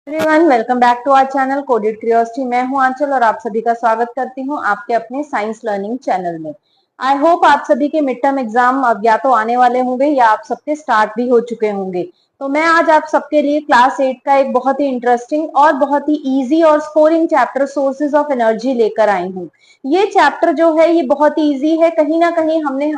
Everyone, welcome back to our channel coded curiosity. मैं हूं आंचल और आप सभी का स्वागत करती हूं आपके अपने साइंस लर्निंग चैनल में। आई होप आप सभी के मिड टर्म एग्जाम अब या तो आने वाले होंगे या आप सबके स्टार्ट भी हो चुके होंगे। तो मैं आज आप सबके लिए क्लास 8 का एक बहुत ही इंटरेस्टिंग और बहुत ही इजी और scoring chapter sources of energy लेकर आई हूँ। ये चैप्टर जो है ये बहुत ही इजी है। कहीं ना कहीं हमने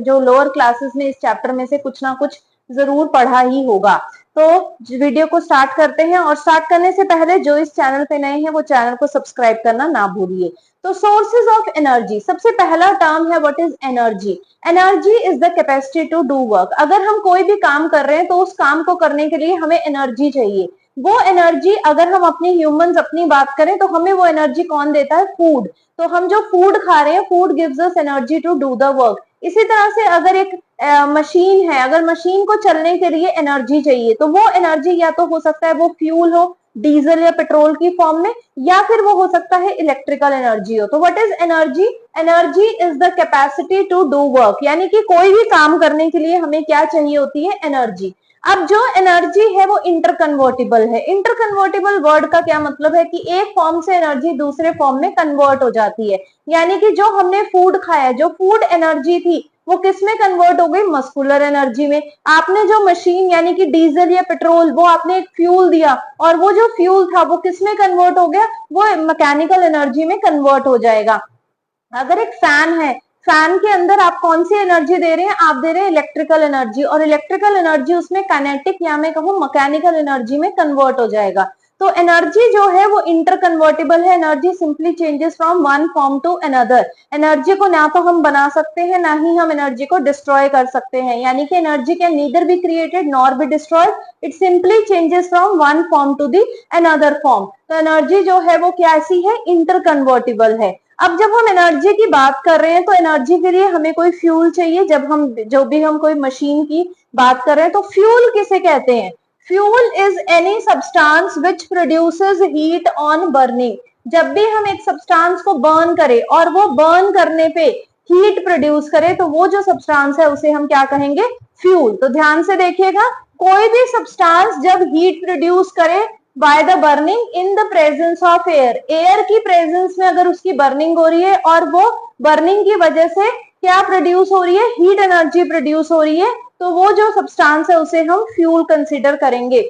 जो लोअर क्लासेस में इस चैप्टर में से कुछ ना कुछ जरूर पढ़ा ही होगा। तो वीडियो को स्टार्ट करते हैं और स्टार्ट करने से पहले जो इस चैनल पे नए हैं वो चैनल को सब्सक्राइब करना ना भूलिए। तो सोर्सेज ऑफ एनर्जी, सबसे पहला टर्म है what is energy. Energy is the capacity to do work. अगर हम कोई भी काम कर रहे हैं तो उस काम को करने के लिए हमें एनर्जी चाहिए। वो एनर्जी अगर हम अपनी ह्यूमंस अपनी बात करें तो हमें वो एनर्जी कौन देता है? फूड। तो हम जो फूड खा रहे हैं, food gives us energy to do the work. इसी तरह से अगर एक मशीन है, अगर मशीन को चलने के लिए एनर्जी चाहिए तो वो एनर्जी या तो हो सकता है वो फ्यूल हो, डीजल या पेट्रोल की फॉर्म में, या फिर वो हो सकता है इलेक्ट्रिकल एनर्जी हो। तो what is energy? Energy is the capacity to do work, यानी कि कोई भी काम करने के लिए हमें क्या चाहिए होती है? एनर्जी। अब जो एनर्जी है वो इंटरकन्वर्टिबल है। इंटरकन्वर्टिबल वर्ड का क्या मतलब है कि एक फॉर्म से एनर्जी दूसरे फॉर्म में कन्वर्ट हो जाती है। यानी कि जो हमने फूड खाया, जो फूड एनर्जी थी वो किस में कन्वर्ट हो गई? मस्कुलर एनर्जी में। आपने जो मशीन यानी कि डीजल या पेट्रोल वो आपने एक फ्यूल दिया और वो जो फ्यूल था वो किस में कन्वर्ट हो गया? वो मैकेनिकल एनर्जी में कन्वर्ट हो जाएगा। अगर एक फैन है, फैन के अंदर आप कौन सी एनर्जी दे रहे हैं? आप दे रहे हैं इलेक्ट्रिकल एनर्जी, और इलेक्ट्रिकल एनर्जी उसमें काइनेटिक या मैं कहूं मैकेनिकल एनर्जी में कन्वर्ट हो जाएगा। तो एनर्जी जो है वो इंटरकन्वर्टेबल है। Energy simply changes from one form to another. Energy को ना तो हम बना सकते हैं ना ही हम एनर्जी को डिस्ट्रॉय कर सकते हैं, यानी कि energy can neither be created nor be destroyed, it simply changes from one form to the another form. तो एनर्जी जो है वो कैसी है? इंटरकन्वर्टेबल है। अब जब हम एनर्जी की बात कर रहे हैं तो एनर्जी के लिए हमें कोई फ्यूल चाहिए। जब हम कोई मशीन की बात कर रहे हैं तो फ्यूल किसे कहते हैं? Fuel is any substance which produces heat on burning. जब भी हम एक सब्सटेंस को बर्न करें और वो बर्न करने पे हीट प्रोड्यूस करे तो वो जो सब्सटेंस है उसे हम क्या कहेंगे? फ्यूल। तो ध्यान से देखिएगा, कोई भी सब्सटेंस जब हीट प्रोड्यूस करे bye the burning in the presence of air, air की प्रेजेंस में अगर उसकी बर्निंग हो रही है और वो बर्निंग की वजह से क्या प्रोड्यूस हो रही है? हीट एनर्जी प्रोड्यूस हो रही है, तो वो जो सब्सटेंस है उसे हम फ्यूल कंसीडर करेंगे।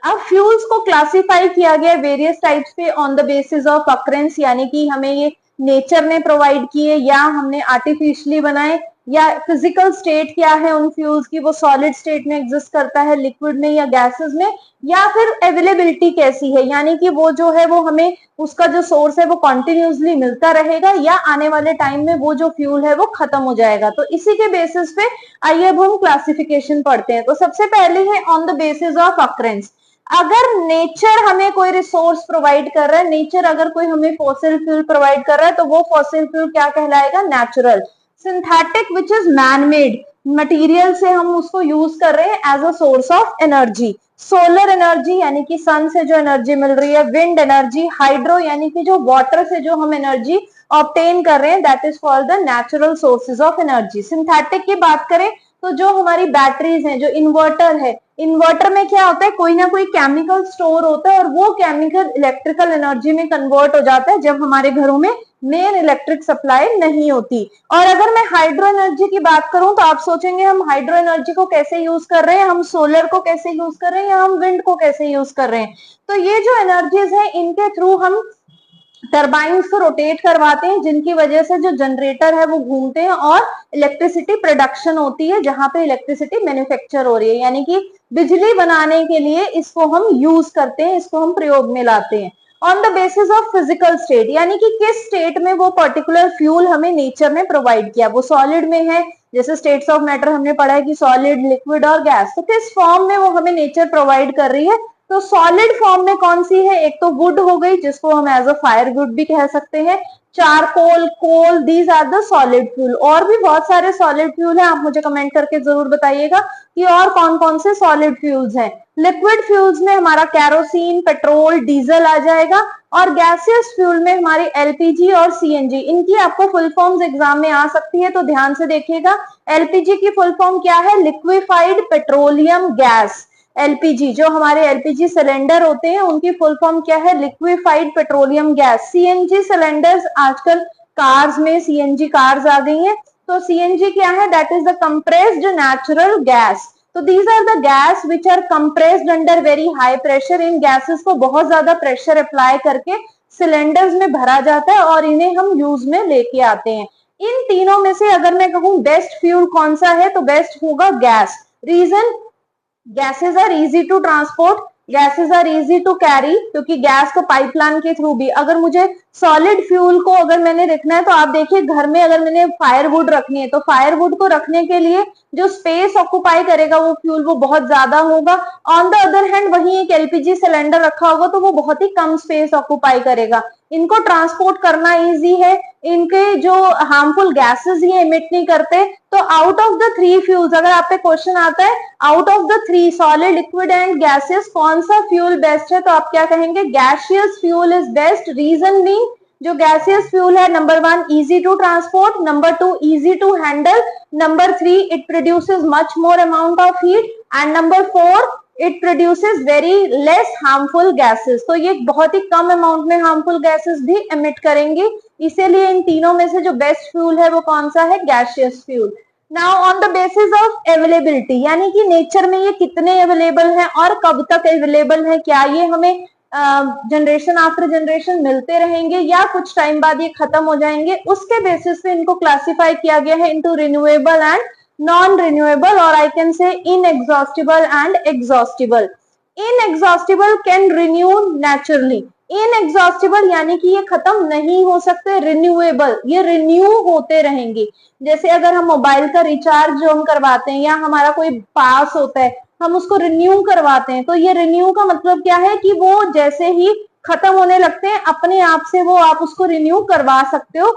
अब फ्यूल्स को क्लासिफाई किया गया वेरियस टाइप्स पे on the basis of occurrences, यानी कि हमें ये नेचर ने प्रोवाइड किए या हमने आर्टिफिशियली बनाए, या फिजिकल स्टेट क्या है उन फ्यूल्स की, वो सॉलिड स्टेट में एग्जिस्ट करता है, लिक्विड में या गैसेस में, या फिर अवेलेबिलिटी कैसी है, यानी कि वो जो है वो हमें उसका जो सोर्स है वो कॉन्टिन्यूसली मिलता रहेगा या आने वाले टाइम में वो जो फ्यूल है वो खत्म हो जाएगा। तो इसी के बेसिस पे आइए अब हम क्लासिफिकेशन पढ़ते हैं। तो सबसे पहले है on the basis of occurrences. अगर नेचर हमें कोई रिसोर्स प्रोवाइड कर रहा है, नेचर अगर कोई हमें फॉसिल फ्यूल प्रोवाइड कर रहा है तो वो फॉसिल फ्यूल क्या कहलाएगा? Natural. Synthetic which is man made material से हम उसको यूज कर रहे हैं as a source of energy. Solar energy यानी कि सन से जो एनर्जी मिल रही है, विंड एनर्जी, हाइड्रो यानी कि जो वाटर से जो हम एनर्जी ऑब्टेन कर रहे हैं, that is called the natural sources of energy. Synthetic की बात करें तो जो हमारी बैटरीज हैं, जो इन्वर्टर है, इन्वर्टर में क्या होता है? कोई ना कोई केमिकल स्टोर होता है और वो केमिकल इलेक्ट्रिकल एनर्जी में कन्वर्ट हो जाता है जब हमारे घरों में मेन इलेक्ट्रिक सप्लाई नहीं होती। और अगर मैं हाइड्रो एनर्जी की बात करूं तो आप सोचेंगे हम हाइड्रो एनर्जी को कैसे यूज कर रहे हैं, हम सोलर को कैसे यूज कर रहे हैं या हम विंड को कैसे यूज कर रहे हैं। तो ये जो एनर्जीज है इनके थ्रू हम टरबाइन्स को रोटेट करवाते हैं, जिनकी वजह से जो जनरेटर है वो घूमते हैं और इलेक्ट्रिसिटी प्रोडक्शन होती है, जहां पे इलेक्ट्रिसिटी मैन्युफैक्चर हो रही है, यानी कि बिजली बनाने के लिए इसको हम यूज करते हैं, इसको हम प्रयोग में लाते हैं। On the basis of physical state, यानी कि किस स्टेट में वो पर्टिकुलर फ्यूल हमें नेचर ने प्रोवाइड किया, वो सॉलिड में है, जैसे स्टेट्स ऑफ मैटर हमने पढ़ा है कि सॉलिड, लिक्विड और गैस, तो किस फॉर्म में वो हमें नेचर प्रोवाइड कर रही है। तो सॉलिड फॉर्म में कौन सी है? एक तो वुड हो गई, जिसको हम एज अ फायर वुड भी कह सकते हैं, charcoal, coal, these are the solid fuel. और भी बहुत सारे सॉलिड फ्यूल हैं, आप मुझे कमेंट करके जरूर बताइएगा कि और कौन कौन से सॉलिड फ्यूल्स हैं। लिक्विड फ्यूल्स में हमारा कैरोसिन, पेट्रोल, डीजल आ जाएगा, और गैसियस फ्यूल में हमारी एलपीजी और सीएनजी। इनकी आपको फुल फॉर्म्स एग्जाम में आ सकती है, तो ध्यान से देखिएगा। एलपीजी की फुल फॉर्म क्या है? Liquefied petroleum gas. एलपीजी, जो हमारे एलपीजी सिलेंडर होते हैं उनकी फुल फॉर्म क्या है? Liquefied petroleum gas. CNG cylinders, आजकल कार्स में सीएनजी कार्स आ गई हैं, तो सीएनजी क्या है? That is the compressed natural gas. तो these are the gas which are compressed under very high pressure. इन गैसेस को बहुत ज्यादा प्रेशर अप्लाई करके सिलेंडर्स में भरा जाता है और इन्हें हम यूज में लेके आते हैं। इन तीनों में से अगर मैं कहूं बेस्ट फ्यूल कौन सा है, तो बेस्ट होगा gas. Reason, gases are easy to transport, gases are easy to carry, क्योंकि गैस को पाइपलाइन के थ्रू भी, अगर मुझे सॉलिड फ्यूल को अगर मैंने रखना है तो आप देखिए घर में अगर मैंने फायरवुड रखनी है तो फायरवुड को रखने के लिए जो स्पेस ऑक्युपाई करेगा वो फ्यूल वो बहुत ज्यादा होगा। ऑन द अदर हैंड वहीं एक एलपीजी सिलेंडर रखा होगा तो वो बहुत ही कम स्पेस ऑक्युपाई करेगा। इनको ट्रांसपोर्ट करना इजी है, इनके जो हार्मफुल गैसेस ये इमिट नहीं करते। तो out of the three fuels, अगर आप पे क्वेश्चन आता है out of the three solid, liquid and gases कौन सा फ्यूल बेस्ट है, तो आप क्या कहेंगे? Gaseous fuel is best. Reason being, जो गैसियस फ्यूल है, number 1 easy to transport, number 2 easy to handle, number 3 it produces much more amount of heat, and number 4 it produces very less harmful gases. तो ये बहुत ही कम amount में harmful gases भी emit करेंगी, इसीलिए इन तीनों में से जो बेस्ट फ्यूल है वो कौन सा है? Gaseous fuel. Now on the basis of availability, यानी कि नेचर में ये कितने अवेलेबल हैं और कब तक अवेलेबल है, क्या ये हमें जनरेशन आफ्टर जनरेशन मिलते रहेंगे या कुछ टाइम बाद ये खत्म हो जाएंगे, उसके बेसिस पे इनको क्लासिफाई किया गया है into renewable and non renewable, और I can say inexhaustible and exhaustible. Inexhaustible can renew naturally, inexhaustible यानी कि ये खत्म नहीं हो सकते, रिन्यूएबल ये रिन्यू होते रहेंगे। जैसे अगर हम मोबाइल का रिचार्ज जो हम करवाते हैं या हमारा कोई पास होता है हम उसको रिन्यू करवाते हैं, तो ये रिन्यू का मतलब क्या है कि वो जैसे ही खत्म होने लगते हैं अपने आप से वो आप उसको रिन्यू करवा सकते हो,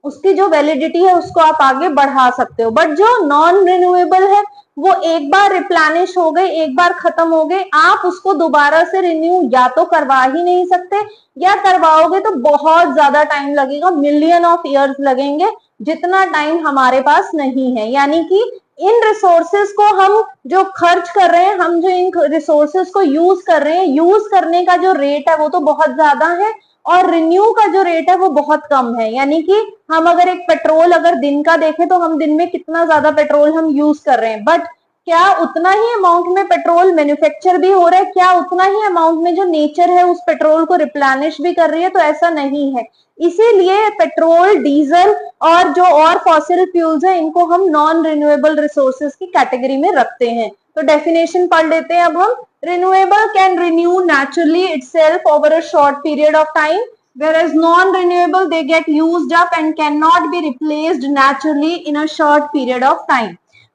उसकी जो वैलिडिटी है उसको आप आगे बढ़ा सकते हो। बट जो नॉन रिन्यूएबल है वो एक बार रिप्लेनिश हो गए, एक बार खत्म हो गए, आप उसको दोबारा से रिन्यू या तो करवा ही नहीं सकते, या करवाओगे तो बहुत ज्यादा टाइम लगेगा, मिलियन ऑफ ईयर्स लगेंगे, जितना टाइम हमारे पास नहीं है। यानी कि इन रिसोर्सेस को हम जो खर्च कर रहे हैं, हम जो इन रिसोर्सेस को यूज कर रहे हैं, यूज करने का जो रेट है वो तो बहुत ज्यादा है और रिन्यू का जो रेट है वो बहुत कम है। यानी कि हम अगर एक पेट्रोल अगर दिन का देखें तो हम दिन में कितना ज्यादा पेट्रोल हम यूज कर रहे हैं, बट क्या उतना ही अमाउंट में पेट्रोल मैन्युफैक्चर भी हो रहा है, क्या उतना ही अमाउंट में जो नेचर है उस पेट्रोल को रिप्लेनिश भी कर रही है, तो ऐसा नहीं है। इसीलिए पेट्रोल, डीजल और जो और फॉसिल फ्यूल्स हैं इनको हम नॉन रिन्यूएबल रिसोर्सेज की कैटेगरी में रखते हैं। तो डेफिनेशन पढ़ लेते हैं अब हम। Renewable can renew naturally itself over a short period of time, whereas non-renewable they get used up and cannot be replaced naturally in a short period of time.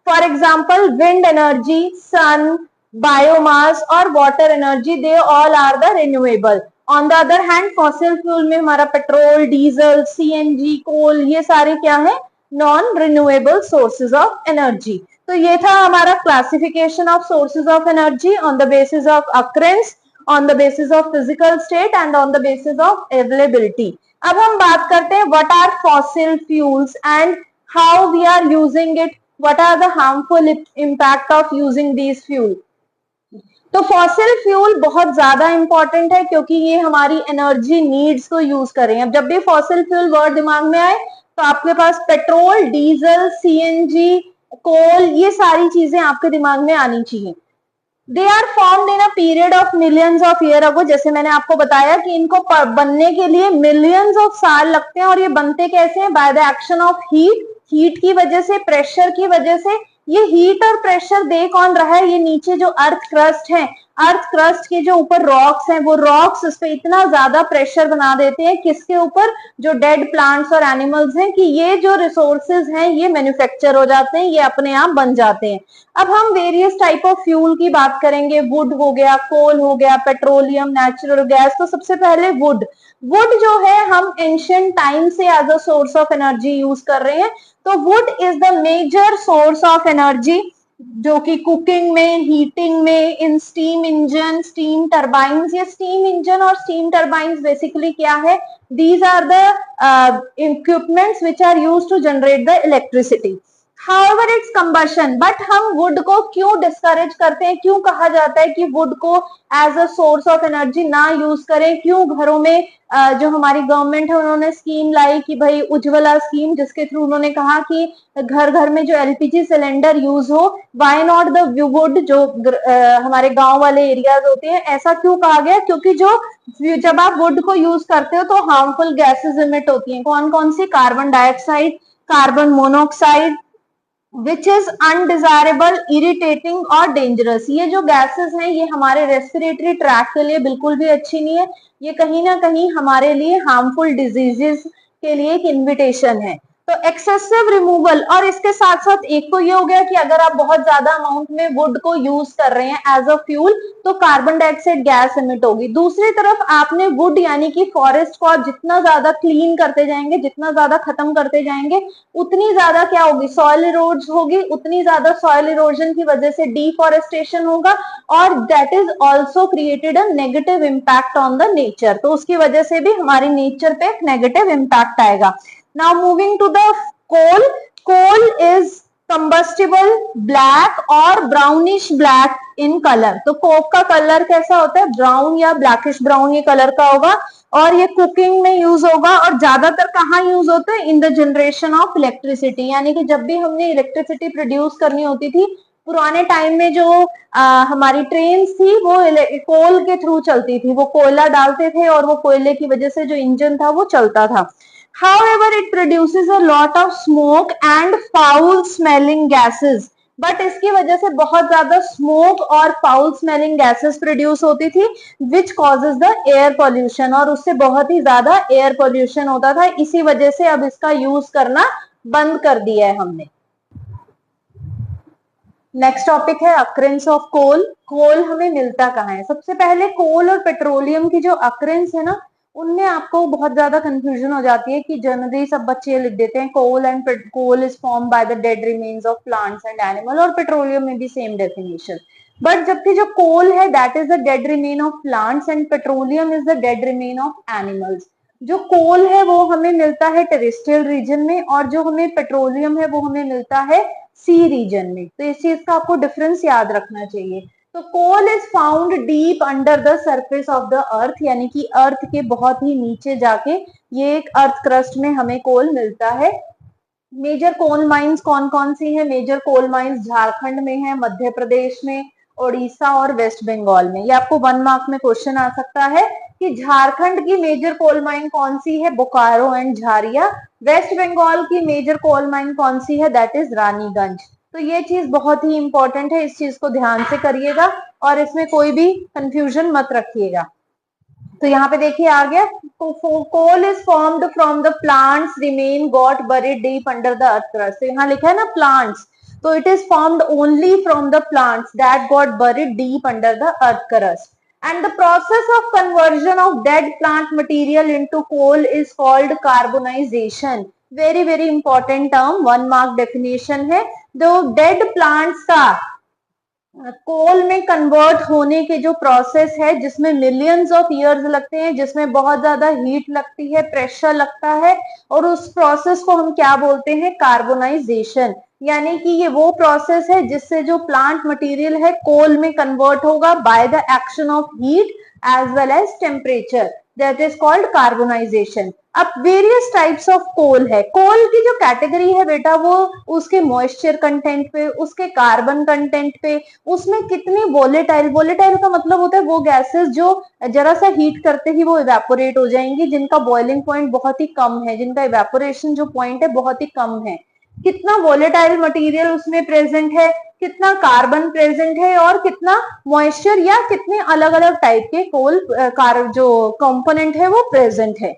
For example, wind energy, sun, biomass और water energy, they all are the renewable. On the other hand, fossil fuel में हमारा petrol, diesel, CNG, coal, ये सारे क्या है? Non renewable sources of energy. तो ये था हमारा classification of sources of energy on the basis of occurrences, on the basis of physical state and on the basis of availability. अब हम बात करते हैं what are fossil fuels and how we are using it, what are the harmful impact of using these fuel. तो fossil fuel बहुत ज्यादा important है क्योंकि ये हमारी एनर्जी नीड्स को यूज कर रहे हैं। अब जब भी फॉसिल फ्यूल वर्ड दिमाग में आए तो आपके पास पेट्रोल, डीजल, सीएनजी, कोल, ये सारी चीजें आपके दिमाग में आनी चाहिए। They are formed in a period of millions of year ago, जैसे मैंने आपको बताया कि इनको बनने के लिए मिलियंस ऑफ साल लगते हैं। और ये बनते कैसे हैं? Bye the action of heat, heat की वजह से, प्रेशर की वजह से। ये हीट और प्रेशर दे कौन रहा है? ये नीचे जो अर्थ क्रस्ट है, अर्थ क्रस्ट के जो ऊपर रॉक्स हैं, वो रॉक्स उस पर इतना ज्यादा प्रेशर बना देते हैं, किसके ऊपर? जो डेड प्लांट्स और एनिमल्स हैं, कि ये जो रिसोर्सेज हैं ये मैन्युफैक्चर हो जाते हैं, ये अपने आप बन जाते हैं। अब हम वेरियस टाइप ऑफ फ्यूल की बात करेंगे। वुड हो गया, कोल हो गया, पेट्रोलियम, नेचुरल गैस। तो सबसे पहले वुड। वुड जो है हम एंशिएंट टाइम से as a source of energy use कर रहे हैं। तो wood is the major source of energy, जो कि कुकिंग में, हीटिंग में, in steam engine, steam turbines. ये स्टीम इंजन और स्टीम टरबाइंस बेसिकली क्या है? These are the equipments which are used to generate the electricity. However, it's combustion, but हम wood को क्यों डिस्करेज करते हैं, क्यों कहा जाता है कि वुड को as a source of energy ना यूज करें, क्यों घरों में जो हमारी गवर्नमेंट है उन्होंने स्कीम लाई कि भाई उज्ज्वला स्कीम, जिसके थ्रू उन्होंने कहा कि घर घर में जो एलपीजी सिलेंडर यूज हो, व्हाई नॉट द वुड, जो हमारे गांव वाले एरियाज होते हैं, ऐसा क्यों कहा गया, क्योंकि जो जब आप वुड को यूज करते हो तो हार्मफुल गैसेस इमिट होती हैं, कौन कौन सी, carbon dioxide, carbon monoxide, which is undesirable, irritating और डेंजरस। ये जो गैसेस हैं ये हमारे रेस्पिरेटरी ट्रैक के लिए बिल्कुल भी अच्छी नहीं है, ये कहीं ना कहीं हमारे लिए हार्मफुल डिजीजेस के लिए एक इन्विटेशन है। तो एक्सेसिव रिमूवल, और इसके साथ साथ एक तो ये हो गया कि अगर आप बहुत ज्यादा अमाउंट में वुड को यूज कर रहे हैं एज अ फ्यूल तो कार्बन डाइऑक्साइड गैस इमिट होगी। दूसरी तरफ आपने वुड यानी कि फॉरेस्ट को आप जितना ज्यादा क्लीन करते जाएंगे, जितना ज्यादा खत्म करते जाएंगे, उतनी ज्यादा क्या होगी, सॉइल इरोज होगी, उतनी ज्यादा सॉइल इरोजन की वजह से डिफॉरेस्टेशन होगा, और that is also created a negative impact on the nature. तो उसकी वजह से भी हमारी नेचर पे एक नेगेटिव इम्पैक्ट आएगा। Now moving to the coal. Coal is combustible black और brownish black in color. तो कोक का कलर कैसा होता है, ब्राउन या ब्लैकिश ब्राउन ये कलर का होगा, और ये कुकिंग में यूज होगा, और ज्यादातर कहाँ यूज होता है, in the generation of electricity, यानी कि जब भी हमने इलेक्ट्रिसिटी प्रोड्यूस करनी होती थी पुराने टाइम में, जो हमारी ट्रेन थी वो कोल के थ्रू चलती थी, वो कोयला डालते थे और वो कोयले की वजह से जो इंजन था वो चलता था। However, it produces a lot of smoke and foul smelling gases. But इसकी वजह से बहुत ज्यादा स्मोक और फाउल स्मेलिंग गैसेस प्रोड्यूस होती थी, which causes the air pollution, और उससे बहुत ही ज्यादा एयर पॉल्यूशन होता था। इसी वजह से अब इसका यूज करना बंद कर दिया है हमने। नेक्स्ट टॉपिक है अक्रेंस ऑफ कोल। कोल हमें मिलता कहाँ है? सबसे पहले कोल और पेट्रोलियम की जो अक्रेंस है ना, उनमें आपको बहुत ज्यादा कंफ्यूजन हो जाती है कि जनरली सब बच्चे लिख देते हैं coal is form by the dead remains of plants and animal, और पेट्रोलियम में भी सेम डेफिनेशन। बट जबकि जो कोल है that is the dead remain of plants and petroleum is the dead remain of animals. जो coal है वो हमें मिलता है टेरेस्ट्रियल रीजन में, और जो हमें पेट्रोलियम है वो हमें मिलता है सी रीजन में। तो इस चीज का आपको डिफरेंस याद रखना चाहिए। तो coal is found deep under the surface of the earth, यानी कि अर्थ के बहुत ही नीचे जाके ये एक अर्थ क्रस्ट में हमें कोल मिलता है। मेजर कोल माइंस कौन कौन सी है? मेजर कोल माइंस झारखंड में है, मध्य प्रदेश में, ओडिशा और वेस्ट बंगाल में। ये आपको 1 मार्क में क्वेश्चन आ सकता है कि झारखंड की मेजर कोल माइन कौन सी है? बोकारो एंड झारिया। वेस्ट बंगाल की मेजर कोल माइन कौन सी है? That is Raniganj. तो ये चीज बहुत ही इंपॉर्टेंट है, इस चीज को ध्यान से करिएगा और इसमें कोई भी कंफ्यूजन मत रखिएगा। तो यहाँ पे देखिए आ गया, coal is formed from the plants remain got buried deep under the earth crust. तो यहाँ लिखा है ना प्लांट्स, तो it is formed only from the plants that got buried deep under the earth crust. And the process of conversion of dead plant material into coal is called carbonization. Very very important term, 1 mark definition है। जो dead plants का कोल में convert होने के जो process है, जिसमें millions of years लगते हैं, जिसमें बहुत ज्यादा हीट लगती है, प्रेशर लगता है, और उस प्रोसेस को हम क्या बोलते हैं? कार्बोनाइजेशन। यानी कि ये वो प्रोसेस है जिससे जो प्लांट मटेरियल है कोल में कन्वर्ट होगा by the action of heat as well as temperature, that is called carbonisation. अब वेरियस टाइप्स ऑफ कोल है। कोल की जो कैटेगरी है बेटा वो उसके मॉइस्चर कंटेंट पे, उसके कार्बन कंटेंट पे, उसमें कितनी वोलेटाइल, वोलेटाइल का मतलब होता है वो गैसेस जो जरा सा हीट करते ही वो इवेपोरेट हो जाएंगी, जिनका बॉइलिंग पॉइंट बहुत ही कम है, जिनका इवेपोरेशन जो पॉइंट है बहुत ही कम है। कितना वोलेटाइल मटेरियल उसमें प्रेजेंट है, कितना कार्बन प्रेजेंट है, और कितना मॉइस्चर या कितने अलग अलग टाइप के कोल जो कंपोनेंट है वो प्रेजेंट है।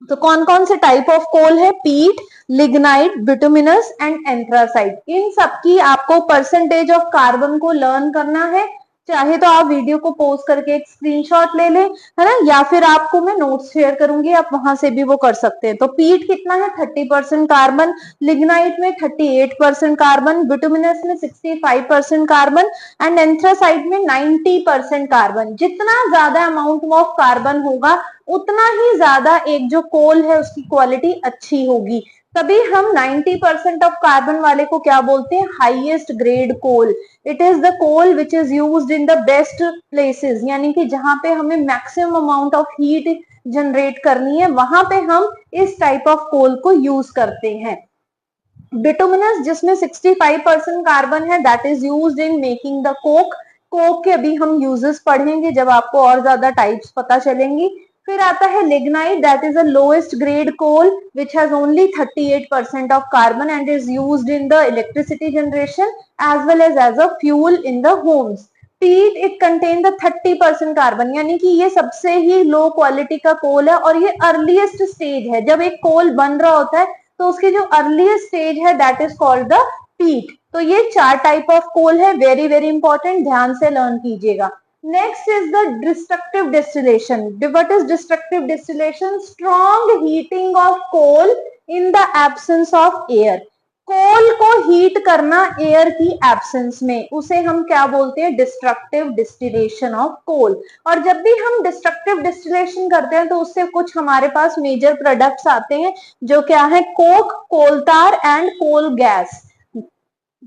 तो कौन कौन से टाइप ऑफ कोल है? पीट, लिग्नाइट, बिटुमिनस एंड एंथ्रासाइट। इन सबकी आपको परसेंटेज ऑफ कार्बन को लर्न करना है। चाहे तो आप वीडियो को पॉज करके एक स्क्रीनशॉट ले लें, है ना, या फिर आपको मैं नोट्स शेयर करूंगी, आप वहां से भी वो कर सकते हैं। तो पीट कितना है? 30% कार्बन, लिग्नाइट में 38% कार्बन, बिटुमिनस में 65% कार्बन एंड एंथ्रासाइट में 90% कार्बन। जितना ज्यादा अमाउंट ऑफ कार्बन होगा उतना ही ज्यादा एक जो कोल है उसकी क्वालिटी अच्छी होगी। तभी हम 90% ऑफ कार्बन वाले को क्या बोलते हैं, highest grade coal. It is the coal which is used in the best places, यानी कि जहां पे हमें maximum amount of heat generate करनी है वहां पे हम इस टाइप ऑफ कोल को यूज करते हैं। बिटुमिनस जिसमें 65% कार्बन है, that is used in making the Coke. Coke के अभी हम यूजेस पढ़ेंगे जब आपको और ज्यादा टाइप्स पता चलेंगी। फिर आता है lignite, that is the lowest grade coal which has only 38% of carbon and is used in the electricity generation as well as a fuel in the homes. Peat, it contain the 30% carbon, यानी कि ये सबसे ही low quality का कोल है और ये earliest stage है। जब एक कोल बन रहा होता है तो उसकी जो अर्लीस्ट स्टेज है दैट इज कॉल्ड द पीट। तो ये 4 टाइप ऑफ कोल है, वेरी वेरी इंपॉर्टेंट, ध्यान से लर्न कीजिएगा। Next is the destructive distillation. What is destructive distillation? Strong heating of coal in the absence of air. Coal को heat करना air की एब्सेंस में, उसे हम क्या बोलते हैं, डिस्ट्रक्टिव डिस्टिलेशन ऑफ कोल। और जब भी हम डिस्ट्रक्टिव डिस्टिलेशन करते हैं तो उससे कुछ हमारे पास मेजर प्रोडक्ट्स आते हैं जो क्या है, coke, coal tar and coal gas.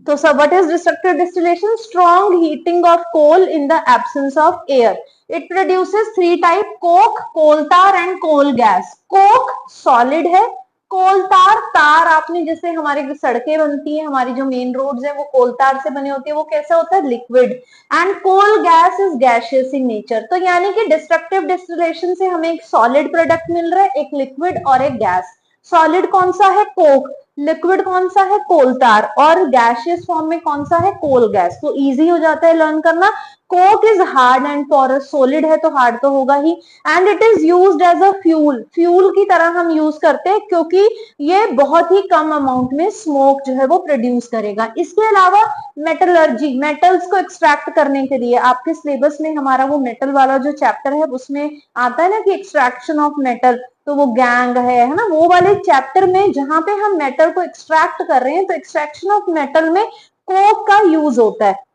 तो सब what is destructive distillation? Strong heating of coal in the absence of air. It produces 3 type, coke, coal tar and coal gas. Coke solid है, कोलतार, तार आपने जैसे हमारी सड़कें बनती है, हमारी जो मेन रोड्स है वो कोलतार से बनी होती है, वो कैसा होता है, liquid. And coal gas is gaseous in nature. तो यानी कि डिस्ट्रक्टिव डिस्टिलेशन से हमें एक सॉलिड प्रोडक्ट मिल रहा है, एक लिक्विड और एक गैस। सॉलिड कौन सा है, कोक, लिक्विड कौन सा है, कोलतार, और गैसियस फॉर्म में कौन सा है, कोल गैस। तो इजी हो जाता है लर्न करना। Coke is hard and porous, solid है तो हार्ड तो होगा ही। And it is used as a fuel, fuel की तरह हम यूज करते हैं क्योंकि ये बहुत ही कम अमाउंट में स्मोक जो है वो प्रोड्यूस करेगा। इसके अलावा मेटलर्जी, मेटल्स को एक्सट्रैक्ट करने के लिए आपके सिलेबस में हमारा वो मेटल वाला जो चैप्टर है उसमें आता है ना कि एक्सट्रैक्शन ऑफ मेटल, तो वो गैंग है ना, वो वाले चैप्टर में जहां पे हम मेटल को एक्सट्रैक्ट कर रहे हैं तो एक्सट्रैक्शन ऑफ मेटल में कोक का यूज होता है।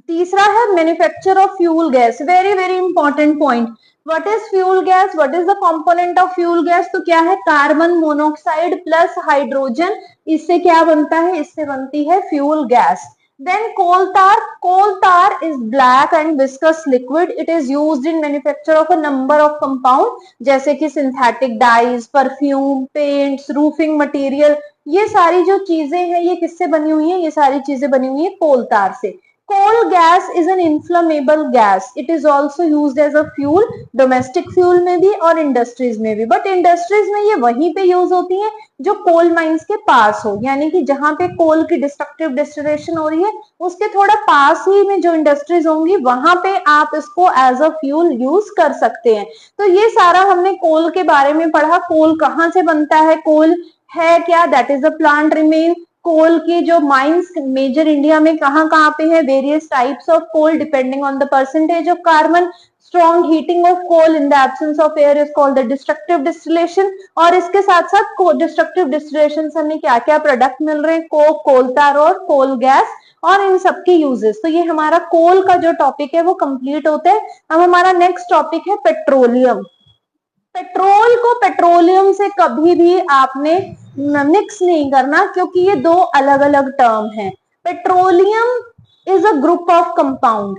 तीसरा है manufacture of fuel gas, very very important point. What is fuel gas, what is the component of fuel gas? तो क्या है, कार्बन मोनोऑक्साइड प्लस हाइड्रोजन, इससे क्या बनता है, इससे बनती है fuel gas. Then coal tar, coal tar is black and viscous liquid. It is used in manufacture of a number of compound जैसे कि synthetic dyes, perfume, paints, roofing material। ये सारी जो चीजें हैं ये किससे बनी हुई है, ये सारी चीजें बनी हुई है कोल तार से। Coal gas is an inflammable gas. It is also used as a fuel, domestic fuel में भी और इंडस्ट्रीज में भी। बट इंडस्ट्रीज में ये वहीं पे यूज होती है जो कोल माइंस के पास हो, यानी कि जहां पे कोल की डिस्ट्रक्टिव डिस्टिलेशन हो रही है उसके थोड़ा पास ही में जो इंडस्ट्रीज होंगी वहां पे आप इसको एज अ फ्यूल यूज कर सकते हैं। तो ये सारा हमने कोल के बारे में पढ़ा। कोल कहाँ से बनता है, कोल है क्या, that is a plant remain. Coal की जो माइंस मेजर इंडिया में कहाँ कहाँ पे है, various types of coal depending on the percentage of carbon. Strong heating of coal in the absence of air is called the destructive distillation. और इसके साथ साथ डिस्ट्रक्टिव डिस्टिलेशन से हमें क्या क्या प्रोडक्ट मिल रहे हैं, कोक, कोलतार और कोल गैस, और इन सबके यूजेस। तो ये हमारा कोल का जो टॉपिक है वो कंप्लीट होता है। अब हमारा नेक्स्ट टॉपिक है पेट्रोलियम। पेट्रोल को पेट्रोलियम से कभी भी आपने मिक्स नहीं करना क्योंकि ये दो अलग अलग टर्म हैं। Petroleum is a group of compound.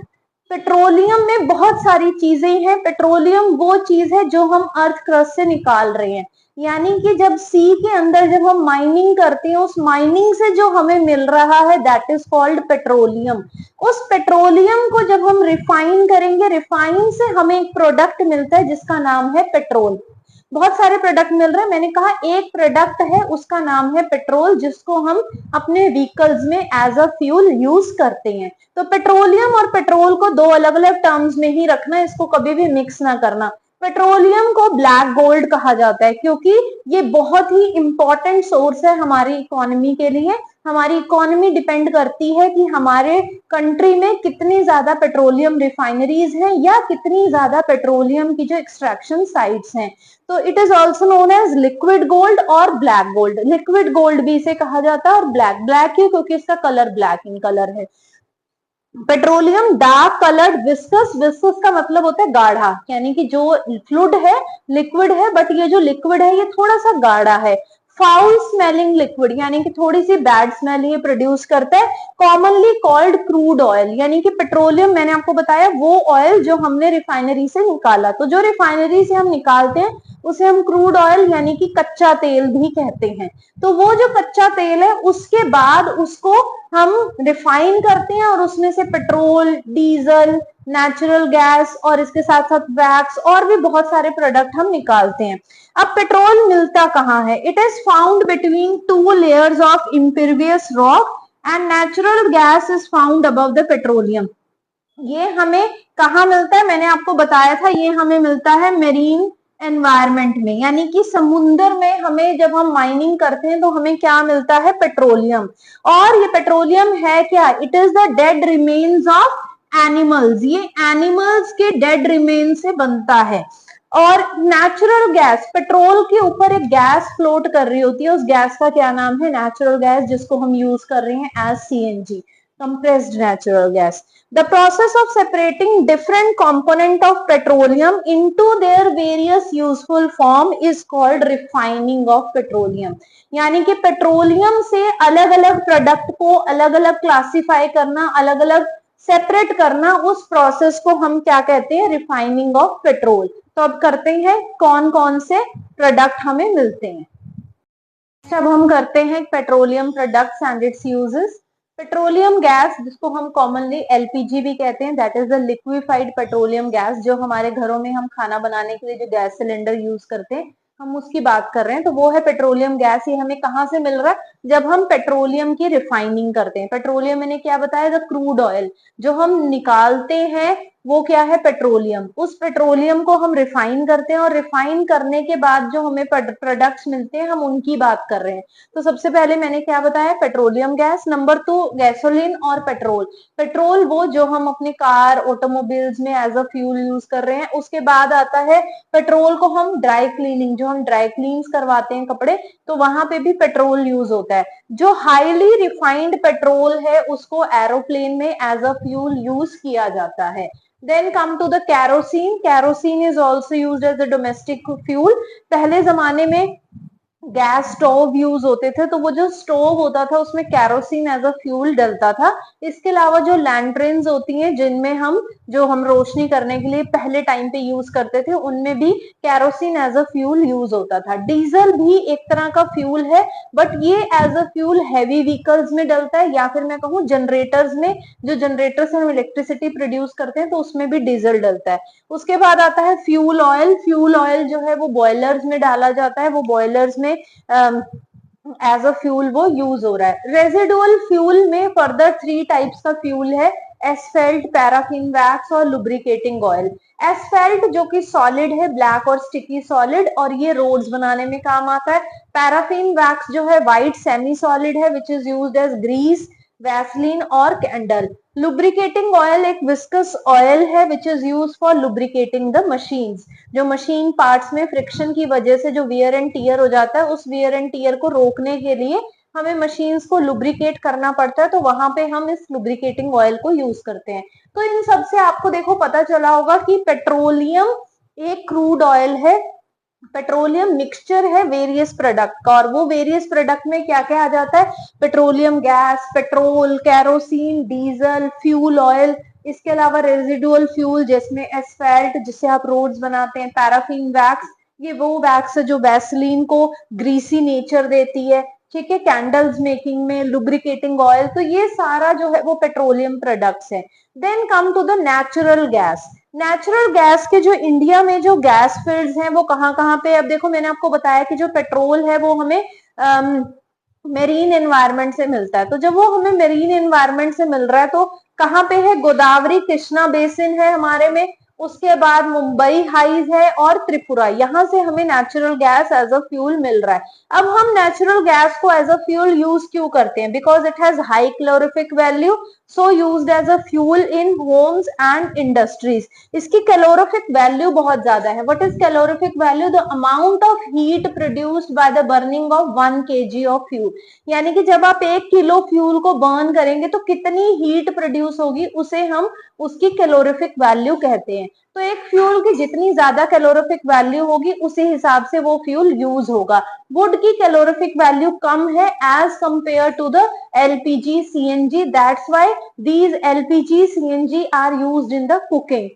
Petroleum में बहुत सारी चीजें हैं। पेट्रोलियम वो चीज है जो हम अर्थ क्रस्ट से निकाल रहे हैं, यानी कि जब सी के अंदर जब हम माइनिंग करते हैं उस माइनिंग से जो हमें मिल रहा है दैट इज कॉल्ड पेट्रोलियम। उस पेट्रोलियम को जब हम रिफाइन करेंगे, रिफाइन से हमें एक प्रोडक्ट मिलता है जिसका नाम है पेट्रोल। बहुत सारे प्रोडक्ट मिल रहे हैं, मैंने कहा एक प्रोडक्ट है उसका नाम है पेट्रोल, जिसको हम अपने व्हीकल्स में एज अ फ्यूल यूज करते हैं। तो पेट्रोलियम और पेट्रोल को दो अलग अलग टर्म्स में ही रखना, इसको कभी भी मिक्स ना करना। पेट्रोलियम को ब्लैक गोल्ड कहा जाता है क्योंकि ये बहुत ही इंपॉर्टेंट सोर्स है हमारी इकोनॉमी के लिए। हमारी इकोनॉमी डिपेंड करती है कि हमारे कंट्री में कितनी ज्यादा पेट्रोलियम रिफाइनरीज हैं या कितनी ज्यादा पेट्रोलियम की जो एक्सट्रैक्शन साइट्स हैं। तो it is also known as liquid gold और ब्लैक गोल्ड। लिक्विड गोल्ड भी इसे कहा जाता है और ब्लैक, ब्लैक क्यों, क्योंकि इसका कलर ब्लैक इन कलर है। Petroleum dark coloured viscous, viscous का मतलब होता है गाढ़ा, यानी कि जो फ्लूइड है लिक्विड है बट ये जो लिक्विड है ये थोड़ा सा गाढ़ा है। फाउल स्मेलिंग लिक्विड, यानी कि थोड़ी सी बैड स्मेल ये प्रोड्यूस करता है, कॉमनली कॉल्ड क्रूड ऑयल, यानी कि पेट्रोलियम मैंने आपको बताया वो ऑयल जो हमने रिफाइनरी से निकाला, तो जो रिफाइनरी से हम निकालते हैं उसे हम क्रूड ऑयल यानी कि कच्चा तेल भी कहते हैं। तो वो जो कच्चा तेल है उसके बाद उसको हम रिफाइन करते हैं और उसमें से पेट्रोल, डीजल, नेचुरल गैस और इसके साथ साथ वैक्स और भी बहुत सारे प्रोडक्ट हम निकालते हैं। अब पेट्रोल मिलता कहाँ है? It is found between two layers of impervious rock and natural gas is found above the petroleum. ये हमें कहाँ मिलता है? मैंने आपको बताया था ये हमें मिलता है मेरीन एनवायरमेंट में, यानी कि समुद्र में हमें जब हम माइनिंग करते हैं तो हमें क्या मिलता है? पेट्रोलियम। और ये पेट्रोलियम है क्या? It is the dead remains of animals, ये एनिमल्स के डेड रिमेन से बनता है। और नेचुरल गैस, पेट्रोल के ऊपर एक गैस फ्लोट कर रही होती है, उस गैस का क्या नाम है? नेचुरल गैस, जिसको हम यूज कर रहे हैं as CNG, compressed natural gas. The process of separating different component of petroleum into their various useful form is called refining of petroleum. यानी कि पेट्रोलियम से अलग अलग प्रोडक्ट को अलग अलग क्लासिफाई करना, अलग अलग सेपरेट करना, उस प्रोसेस को हम क्या कहते हैं? Refining of petrol. तो अब करते हैं कौन कौन से प्रोडक्ट हमें मिलते हैं। अब हम करते हैं petroleum products and it's uses. Petroleum gas, जिसको हम कॉमनली एलपीजी भी कहते हैं, that is the liquefied petroleum gas, जो हमारे घरों में हम खाना बनाने के लिए जो गैस सिलेंडर यूज करते हैं हम उसकी बात कर रहे हैं, तो वो है पेट्रोलियम गैस। ये हमें कहाँ से मिल रहा है? जब हम पेट्रोलियम की रिफाइनिंग करते हैं। पेट्रोलियम मैंने क्या बताया? द क्रूड ऑयल, जो हम निकालते हैं वो क्या है? पेट्रोलियम। उस पेट्रोलियम को हम रिफाइन करते हैं और रिफाइन करने के बाद जो हमें प्रोडक्ट्स मिलते हैं हम उनकी बात कर रहे हैं। तो सबसे पहले मैंने क्या बताया? Petroleum gas. नंबर 2 गैसोलीन और पेट्रोल। पेट्रोल वो जो हम अपने कार, ऑटोमोबाइल्स में एज अ फ्यूल यूज कर रहे हैं। उसके बाद आता है पेट्रोल को हम ड्राई क्लीनिंग, जो हम ड्राई क्लीन्स करवाते हैं कपड़े, तो वहां पे भी पेट्रोल यूज होता है। जो हाईली रिफाइंड पेट्रोल है उसको एरोप्लेन में एज अ फ्यूल यूज किया जाता है। Then come to the kerosene. Kerosene is also used as a domestic fuel. पहले जमाने में गैस स्टोव यूज होते थे, तो वो जो स्टोव होता था उसमें कैरोसिन एज अ फ्यूल डलता था। इसके अलावा जो लैंटर्न्स होती हैं जिनमें हम रोशनी करने के लिए पहले टाइम पे यूज करते थे, उनमें भी kerosene as a fuel use होता था। डीजल भी एक तरह का फ्यूल है, बट ये as a fuel heavy vehicles में डलता है, या फिर मैं कहूँ जनरेटर्स में, जो जनरेटर से हम इलेक्ट्रिसिटी प्रोड्यूस करते हैं तो उसमें भी डीजल डलता है। उसके बाद आता है फ्यूल ऑयल। फ्यूल ऑयल जो है वो बॉयलर्स में डाला जाता है, वो बॉयलर्स में एज अ फ्यूल वो यूज हो रहा है। रेजिडुअल फ्यूल में फर्दर 3 टाइप्स का फ्यूल है, एस्फेल्ट, पैराफिन वैक्स और लुब्रिकेटिंग ऑयल। एस्फेल्ट जो कि सॉलिड है, ब्लैक और स्टिकी सॉलिड, और ये रोड्स बनाने में काम आता है। पैराफिन वैक्स जो है व्हाइट सेमी सॉलिड है, which is used as grease, Vaseline और कैंडल। लुब्रिकेटिंग ऑयल एक विस्कस ऑयल है which is use for lubricating the machines. जो मशीन पार्ट्स में फ्रिक्शन की वजह से जो वियर एंड टियर हो जाता है, उस वियर एंड टियर को रोकने के लिए हमें मशीन्स को लुब्रिकेट करना पड़ता है, तो वहां पे हम इस लुब्रिकेटिंग ऑयल को यूज करते हैं। तो इन सब से आपको देखो पता चला होगा कि पेट्रोलियम एक क्रूड ऑयल है, पेट्रोलियम मिक्सचर है वेरियस प्रोडक्ट का, और वो वेरियस प्रोडक्ट में क्या क्या आ जाता है? Petroleum gas, petrol, kerosene, diesel, fuel oil, इसके अलावा रेजिडुअल फ्यूल जिसमें एस्फेल्ट, जिससे आप रोड्स बनाते हैं, पैराफिन वैक्स, ये वो वैक्स है जो वैसलीन को ग्रीसी नेचर देती है, ठीक है, कैंडल्स मेकिंग में, लुब्रिकेटिंग ऑयल, तो ये सारा जो है वो पेट्रोलियम प्रोडक्ट्स है। Then come to the natural gas. Natural gas के जो इंडिया में जो गैस फील्ड्स हैं वो कहाँ कहाँ पे? अब देखो मैंने आपको बताया कि जो पेट्रोल है वो हमें मेरीन एनवायरनमेंट से मिलता है, तो जब वो हमें मेरीन एनवायरनमेंट से मिल रहा है तो कहाँ पे है? गोदावरी कृष्णा बेसिन है हमारे में, उसके बाद मुंबई हाइज है और त्रिपुरा, यहां से हमें natural gas as a fuel मिल रहा है। अब हम नेचुरल गैस को एज अ फ्यूल यूज क्यों करते हैं? Because it has high calorific value, so used as a fuel in homes and industries. इसकी कैलोरीफिक वैल्यू बहुत ज्यादा है। What is calorific value? The amount of heat produced by the burning of 1 kg of fuel, यानी कि जब आप 1 kilo fuel को burn करेंगे तो कितनी हीट प्रोड्यूस होगी, उसे हम उसकी कैलोरीफिक वैल्यू कहते हैं। हैं। तो एक फ्यूल की जितनी ज्यादा कैलोरीफिक वैल्यू होगी उसी हिसाब से वो फ्यूल यूज होगा। वुड की कैलोरीफिक वैल्यू कम है as compare to the LPG CNG, that's why these LPG CNG are used in the cooking.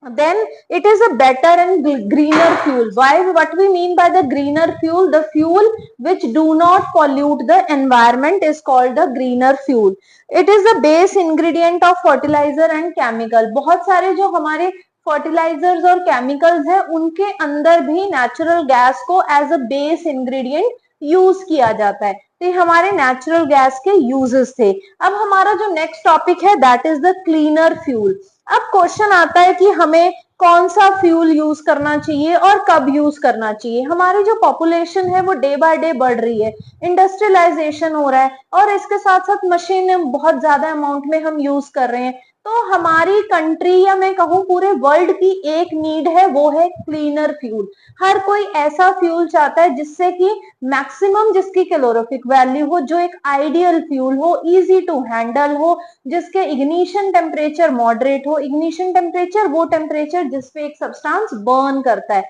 Then it is a better and greener fuel. Why? What we mean by the greener fuel? The fuel which do not pollute the environment is called the greener fuel. It is the base ingredient of fertilizer and chemical. बहुत सारे जो हमारे fertilisers और chemicals हैं उनके अंदर भी natural gas को as a base ingredient use किया जाता है। तो ये हमारे नेचुरल गैस के यूजेस थे। अब हमारा जो नेक्स्ट टॉपिक है that is the cleaner fuel. अब क्वेश्चन आता है कि हमें कौन सा फ्यूल यूज करना चाहिए और कब यूज करना चाहिए। हमारी जो पॉपुलेशन है वो डे बाय डे बढ़ रही है, इंडस्ट्रियलाइजेशन हो रहा है और इसके साथ साथ मशीन बहुत ज्यादा अमाउंट में हम यूज कर रहे हैं। तो हमारी कंट्री या मैं कहूँ पूरे वर्ल्ड की एक नीड है, वो है क्लीनर फ्यूल। हर कोई ऐसा फ्यूल चाहता है जिससे कि मैक्सिमम जिसकी कैलोरीफिक वैल्यू हो, जो एक आइडियल फ्यूल हो, इजी टू हैंडल हो, जिसके इग्निशन टेम्परेचर मॉडरेट हो। इग्निशन टेम्परेचर वो टेम्परेचर जिसपे एक सब्सटेंस बर्न करता है।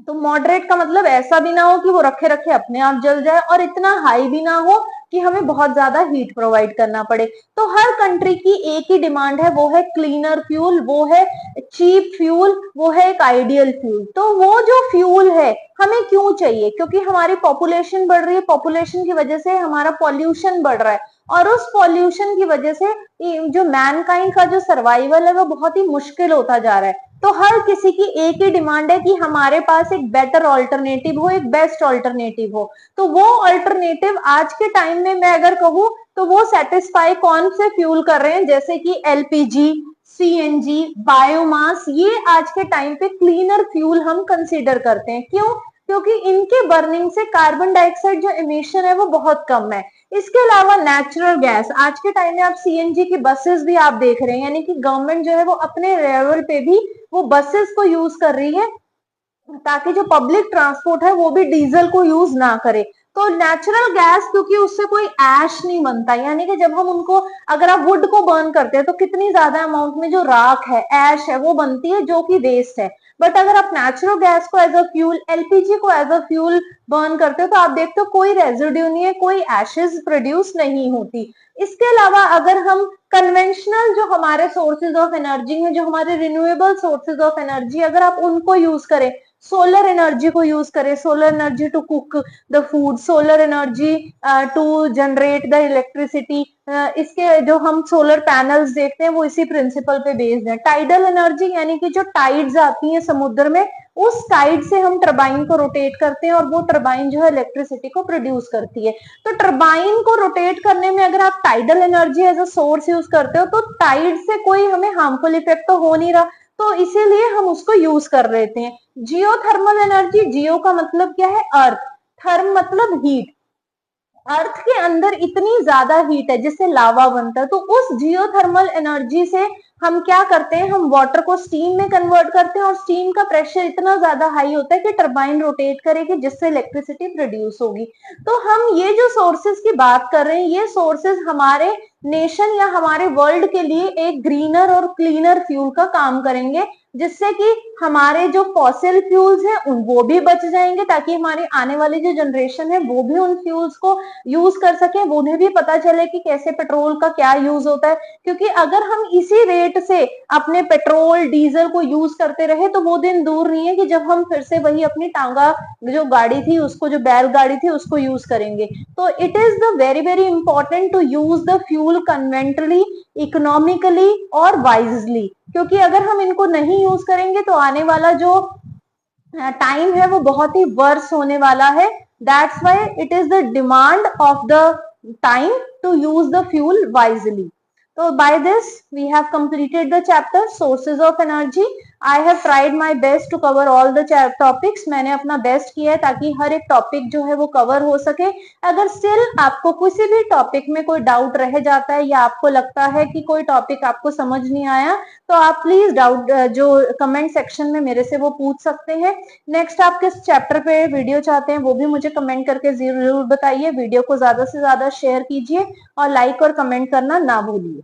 तो मॉडरेट का मतलब ऐसा भी ना हो कि वो रखे रखे अपने आप जल जाए और इतना हाई भी ना हो कि हमें बहुत ज्यादा हीट प्रोवाइड करना पड़े। तो हर कंट्री की एक ही डिमांड है, वो है क्लीनर फ्यूल, वो है चीप फ्यूल, वो है एक आइडियल फ्यूल। तो वो जो फ्यूल है हमें क्यों चाहिए? क्योंकि हमारी पॉपुलेशन बढ़ रही है, पॉपुलेशन की वजह से हमारा पॉल्यूशन बढ़ रहा है और उस पॉल्यूशन की वजह से जो मैनकाइंड का जो सर्वाइवल है वो बहुत ही मुश्किल होता जा रहा है। तो हर किसी की एक ही डिमांड है कि हमारे पास एक बेटर ऑल्टरनेटिव हो, एक बेस्ट ऑल्टरनेटिव हो। तो वो ऑल्टरनेटिव आज के टाइम में मैं अगर कहूँ तो वो सेटिस्फाई कौन से फ्यूल कर रहे हैं, जैसे कि एलपीजी, सीएनजी, बायोमास, ये आज के टाइम पे क्लीनर फ्यूल हम कंसीडर करते हैं। क्यों? क्योंकि इनके बर्निंग से कार्बन डाइऑक्साइड जो इमिशन है वो बहुत कम है। इसके अलावा नेचुरल गैस, आज के टाइम में आप सीएनजी की बसेस भी आप देख रहे हैं, यानी कि गवर्नमेंट जो है वो अपने लेवल पे भी वो बसेस को यूज कर रही है ताकि जो पब्लिक ट्रांसपोर्ट है वो भी डीजल को यूज ना करे। तो नेचुरल गैस, क्योंकि उससे कोई ऐश नहीं बनता, यानी कि जब हम उनको अगर आप वुड को बर्न करते हैं तो कितनी ज्यादा अमाउंट में जो राख है, ऐश है, वो बनती है जो कि वेस्ट है। बट अगर आप नेचुरल गैस को एज अ फ्यूल, एलपीजी को एज अ फ्यूल बर्न करते हो तो आप देखते हो कोई रेजिड्यू नहीं है, कोई एशेज प्रोड्यूस नहीं होती। इसके अलावा अगर हम कन्वेंशनल जो हमारे सोर्सेज ऑफ एनर्जी हैं, जो हमारे रिन्यूएबल सोर्सेज ऑफ एनर्जी, अगर आप उनको यूज करें, सोलर एनर्जी को यूज करें, solar energy to cook the food, solar energy to generate the electricity, इसके जो हम सोलर पैनल्स देखते हैं वो इसी प्रिंसिपल पे बेस्ड है। टाइडल एनर्जी, यानी कि जो टाइड्स आती हैं समुद्र में, उस टाइड से हम टरबाइन को रोटेट करते हैं और वो टरबाइन जो है इलेक्ट्रिसिटी को प्रोड्यूस करती है। तो टरबाइन को रोटेट करने में अगर आप tidal energy as a source use करते हो तो टाइड से कोई हमें हार्मफुल इफेक्ट तो हो नहीं रहा, तो इसीलिए हम उसको यूज कर लेते हैं। जियोथर्मल एनर्जी, जियो का मतलब क्या है? अर्थ, थर्म मतलब हीट। अर्थ के अंदर इतनी ज्यादा हीट है जिससे लावा बनता है, तो उस जियोथर्मल एनर्जी से हम क्या करते हैं, हम वाटर को स्टीम में कन्वर्ट करते हैं और स्टीम का प्रेशर इतना ज्यादा हाई होता है कि टरबाइन रोटेट करेगी जिससे इलेक्ट्रिसिटी प्रोड्यूस होगी। तो हम ये जो सोर्सेज की बात कर रहे हैं, ये सोर्सेज हमारे नेशन या हमारे वर्ल्ड के लिए एक ग्रीनर और क्लीनर फ्यूल का काम करेंगे, जिससे कि हमारे जो फॉसिल फ्यूल्स हैं उन वो भी बच जाएंगे, ताकि हमारी आने वाली जो जनरेशन है वो भी उन फ्यूल्स को यूज कर सके, उन्हें भी पता चले कि कैसे पेट्रोल का क्या यूज होता है। क्योंकि अगर हम इसी रेट से अपने पेट्रोल डीजल को यूज करते रहे तो वो दिन दूर नहीं है कि जब हम फिर से वही अपनी टांगा जो गाड़ी थी उसको, जो बैलगाड़ी थी उसको यूज करेंगे। तो it is the very very important to use the fuel conveniently, economically और वाइजली, क्योंकि अगर हम इनको नहीं यूज करेंगे तो आने वाला जो टाइम है वो बहुत ही वर्स होने वाला है। That's why it is the demand of the time to use the fuel wisely. So by this we have completed the chapter sources of energy. I have tried my best to cover all the topics. मैंने अपना best किया है ताकि हर एक topic जो है वो cover हो सके। अगर स्टिल आपको किसी भी टॉपिक में कोई डाउट रह जाता है या आपको लगता है कि कोई टॉपिक आपको समझ नहीं आया तो आप प्लीज डाउट जो कमेंट सेक्शन में मेरे से वो पूछ सकते हैं। नेक्स्ट आप किस चैप्टर पे वीडियो चाहते हैं वो भी मुझे कमेंट करके जरूर बताइए। वीडियो को ज्यादा से ज्यादा शेयर कीजिए और लाइक और कमेंट करना ना भूलिए।